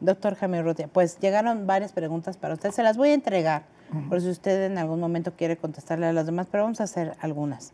Doctor Jaime Urrutia, pues llegaron varias preguntas para usted. Se las voy a entregar, por si usted en algún momento quiere contestarle a las demás, pero vamos a hacer algunas.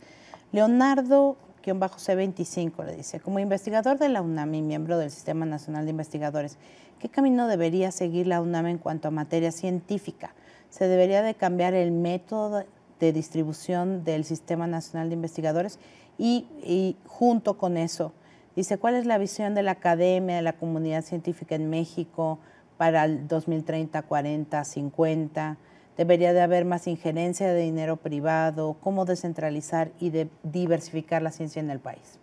Leonardo-C25 le dice, como investigador de la UNAM y miembro del Sistema Nacional de Investigadores, ¿qué camino debería seguir la UNAM en cuanto a materia científica? ¿Se debería de cambiar el método de distribución del Sistema Nacional de Investigadores? Y junto con eso, dice, ¿cuál es la visión de la academia, de la comunidad científica en México para el 2030, 40, 50? ¿Debería de haber más injerencia de dinero privado? ¿Cómo descentralizar y diversificar la ciencia en el país?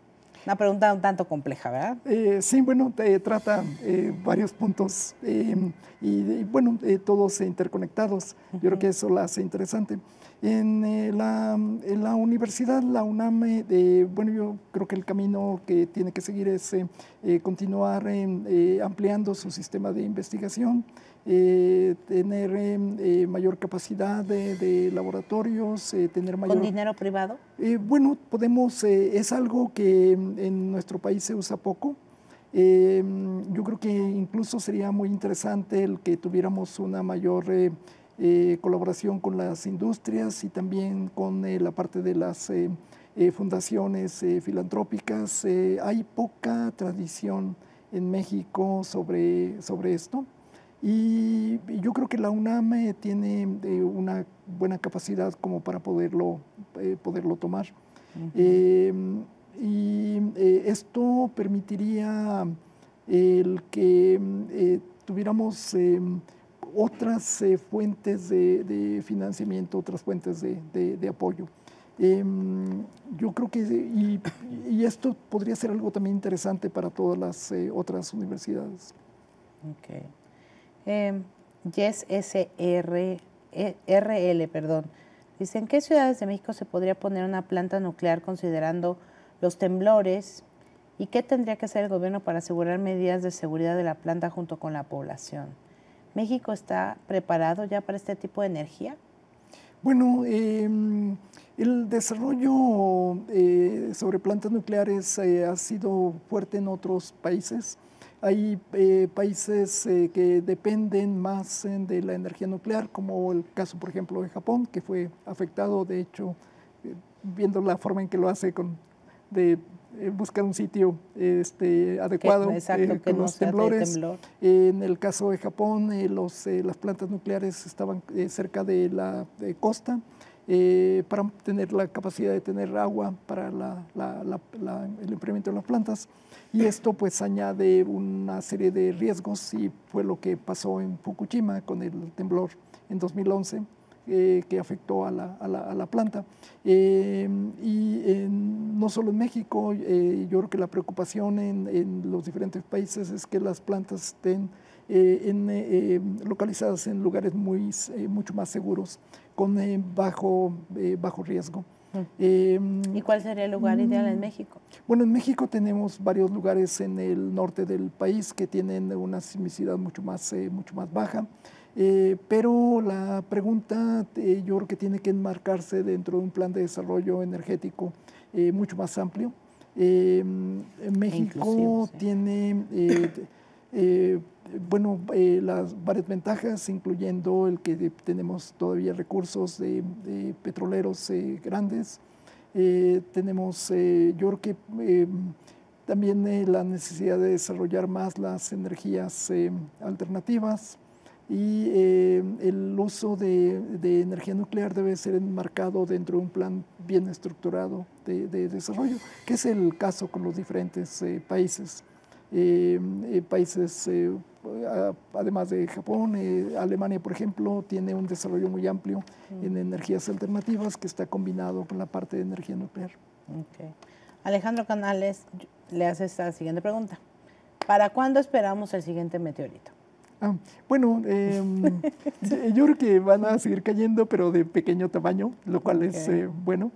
Una pregunta un tanto compleja, ¿verdad? Sí, bueno, trata varios puntos bueno, todos interconectados. Yo creo que eso la hace interesante. En la universidad, la UNAM, bueno, yo creo que el camino que tiene que seguir es continuar ampliando su sistema de investigación, tener mayor capacidad de laboratorios, tener mayor... ¿Con dinero privado? Bueno, podemos, es algo que en nuestro país se usa poco. Yo creo que incluso sería muy interesante el que tuviéramos una mayor colaboración con las industrias y también con la parte de las fundaciones filantrópicas. Hay poca tradición en México sobre esto. Y yo creo que la UNAM tiene una buena capacidad como para poderlo tomar. Esto permitiría el que tuviéramos otras fuentes de financiamiento, otras fuentes de apoyo. Yo creo que, y esto podría ser algo también interesante para todas las otras universidades. Okay. Yes RL, perdón. Dice, ¿en qué ciudades de México se podría poner una planta nuclear considerando los temblores? ¿Y qué tendría que hacer el gobierno para asegurar medidas de seguridad de la planta junto con la población? ¿México está preparado ya para este tipo de energía? Bueno, el desarrollo sobre plantas nucleares ha sido fuerte en otros países. Hay países que dependen más de la energía nuclear, como el caso, por ejemplo, de Japón, que fue afectado, de hecho, viendo la forma en que lo hace de buscar un sitio adecuado con los temblores. En el caso de Japón, las plantas nucleares estaban cerca de la costa para tener la capacidad de tener agua para el enfriamiento de las plantas. Y esto pues añade una serie de riesgos y fue lo que pasó en Fukushima con el temblor en 2011. Que afectó a la planta. No solo en México, yo creo que la preocupación en los diferentes países es que las plantas estén localizadas en lugares mucho más seguros, con bajo riesgo. ¿Y cuál sería el lugar ideal en México? Bueno, en México tenemos varios lugares en el norte del país que tienen una sismicidad mucho más baja. Pero la pregunta yo creo que tiene que enmarcarse dentro de un plan de desarrollo energético mucho más amplio. México sí tiene bueno, las varias ventajas, incluyendo el que tenemos todavía recursos de petroleros grandes. Tenemos, yo creo que también la necesidad de desarrollar más las energías alternativas. Y el uso de energía nuclear debe ser enmarcado dentro de un plan bien estructurado de desarrollo, que es el caso con los diferentes países. Además de Japón, Alemania, por ejemplo, tiene un desarrollo muy amplio en energías alternativas que está combinado con la parte de energía nuclear. Okay. Alejandro Canales le hace esta siguiente pregunta. ¿Para cuándo esperamos el siguiente meteorito? Bueno, yo creo que van a seguir cayendo, pero de pequeño tamaño, lo cual es bueno.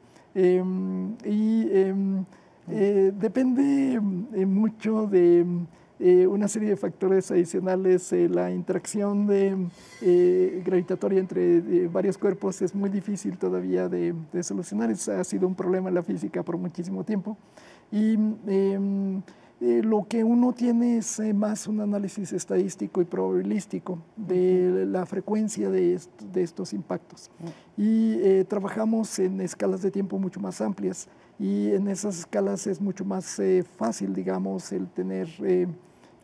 Depende mucho de una serie de factores adicionales. La interacción gravitatoria entre varios cuerpos es muy difícil todavía de solucionar. Ha sido un problema en la física por muchísimo tiempo. Y lo que uno tiene es más un análisis estadístico y probabilístico de la frecuencia de estos impactos. Y trabajamos en escalas de tiempo mucho más amplias y en esas escalas es mucho más fácil, digamos, el tener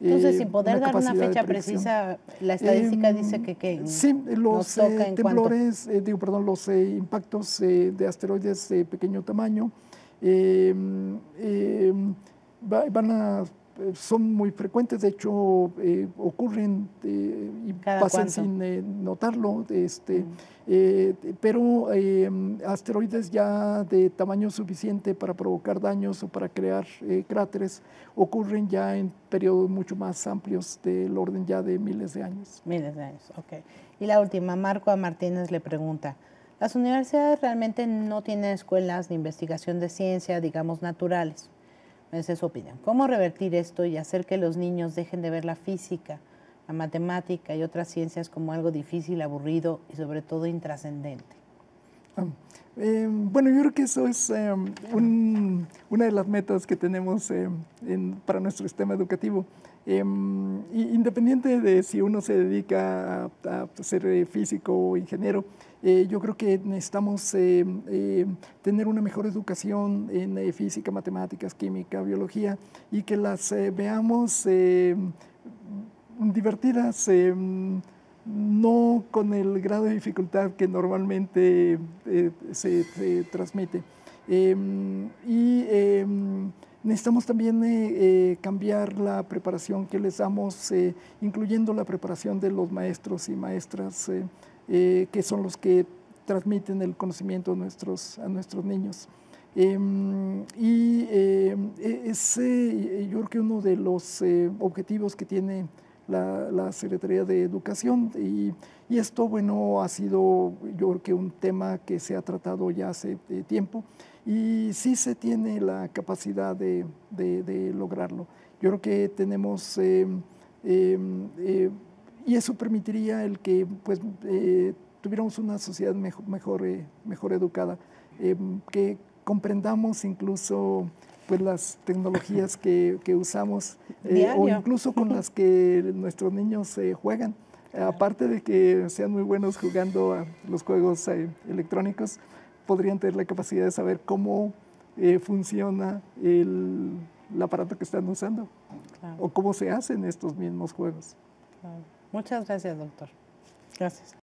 entonces, sin poder dar una fecha precisa, la estadística dice que sí, nos toca en temblores, los impactos de asteroides de pequeño tamaño son muy frecuentes, de hecho ocurren y pasan sin notarlo, pero asteroides ya de tamaño suficiente para provocar daños o para crear cráteres ocurren ya en periodos mucho más amplios del orden ya de miles de años. Miles de años, ok. Y la última, Marco A. Martínez le pregunta, ¿las universidades realmente no tienen escuelas de investigación de ciencia, digamos, naturales? Esa es su opinión. ¿Cómo revertir esto y hacer que los niños dejen de ver la física, la matemática y otras ciencias como algo difícil, aburrido y sobre todo intrascendente? Bueno, yo creo que eso es una de las metas que tenemos para nuestro sistema educativo. Independiente de si uno se dedica a ser físico o ingeniero, yo creo que necesitamos tener una mejor educación en física, matemáticas, química, biología y que las veamos divertidas, no con el grado de dificultad que normalmente se transmite. Necesitamos también cambiar la preparación que les damos, incluyendo la preparación de los maestros y maestras, que son los que transmiten el conocimiento a nuestros niños. Yo creo que uno de los objetivos que tiene la Secretaría de Educación y esto, bueno, ha sido yo creo que un tema que se ha tratado ya hace tiempo y sí se tiene la capacidad de lograrlo. Yo creo que tenemos, y eso permitiría el que pues, tuviéramos una sociedad mejor educada, que comprendamos incluso pues, las tecnologías que usamos o incluso con las que nuestros niños juegan. Aparte de que sean muy buenos jugando a los juegos electrónicos, podrían tener la capacidad de saber cómo funciona el aparato que están usando o cómo se hacen estos mismos juegos. Muchas gracias, doctor. Gracias.